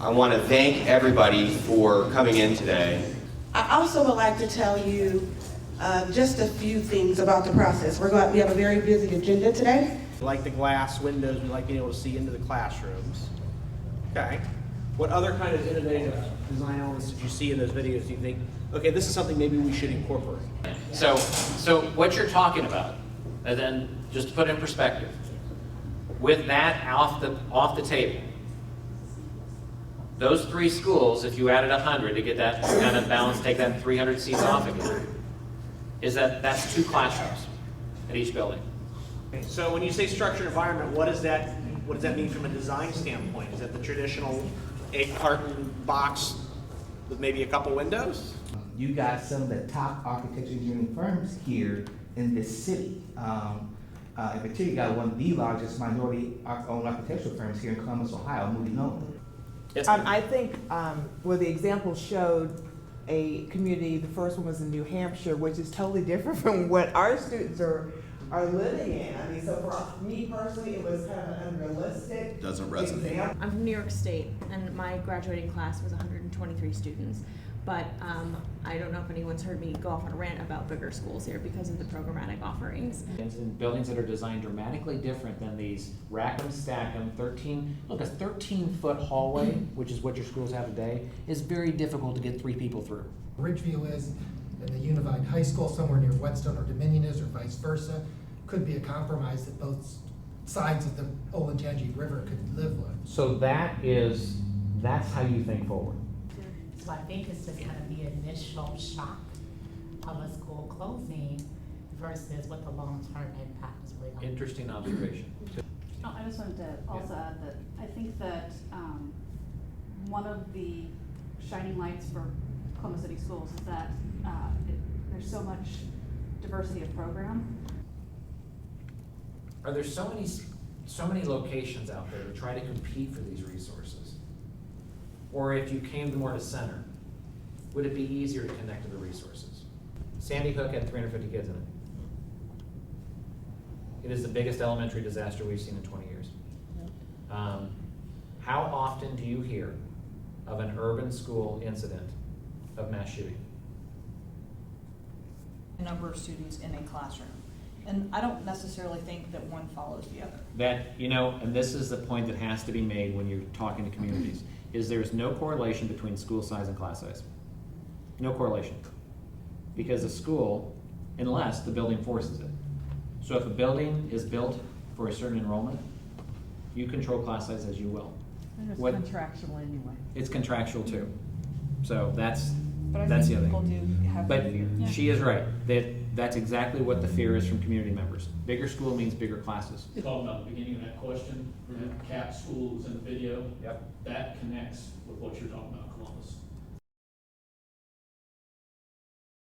I want to thank everybody for coming in today. I also would like to tell you just a few things about the process. We have a very busy agenda today. We like the glass windows, we like being able to see into the classrooms. Okay. What other kind of innovative design elements did you see in those videos? Do you think, okay, this is something maybe we should incorporate? So what you're talking about, and then just to put it in perspective, with that off the table, those 3 schools, if you added 100 to get that kind of balance, take that 300 seats off again, that's 2 classrooms at each building. So when you say structured environment, what does that mean from a design standpoint? Is that the traditional egg carton box with maybe a couple windows? You got some of the top architecture engineering firms here in this city. In particular, you got one of the largest minority-owned architectural firms here in Columbus, Ohio, Moody Nolan. I think well, the example showed a community. The first one was in New Hampshire, which is totally different from what our students are living in. I mean, so for me personally, it was kind of an unrealistic. Doesn't resonate. I'm from New York State, and my graduating class was 123 students. But I don't know if anyone's heard me go off on a rant about bigger schools here because of the programmatic offerings. And buildings that are designed dramatically different than these rack 'em, stack 'em, a 13-foot hallway, which is what your schools have today, is very difficult to get 3 people through. Ridgeview is, and the Unified High School somewhere near Whetstone or Dominion is, or vice versa, could be a compromise that both sides of the Olentangy River could live with. So that's how you think forward. So I think it's just kind of the initial shock of a school closing versus what the long-term impact is really going to be. Interesting observation. I just wanted to also add that I think that one of the shining lights for Oklahoma City schools is that there's so much diversity of program. Are there so many locations out there to try to compete for these resources? Or if you came more to center, would it be easier to connect to the resources? Sandy Hook had 350 kids in it. It is the biggest elementary disaster we've seen in 20 years. How often do you hear of an urban school incident of mass shooting? A number of students in a classroom. And I don't necessarily think that one follows the other. And this is the point that has to be made when you're talking to communities, is there's no correlation between school size and class size. No correlation. Because a school, unless the building forces it. So if a building is built for a certain enrollment, you control class size as you will. And it's contractual anyway. It's contractual too. So that's But I the think other people thing. do have But fear. she is right, that's exactly what the fear is from community members. Bigger school means bigger classes. Talking about the beginning of that question, that cap schools in the video. Yep. That connects with what you're talking about, Columbus.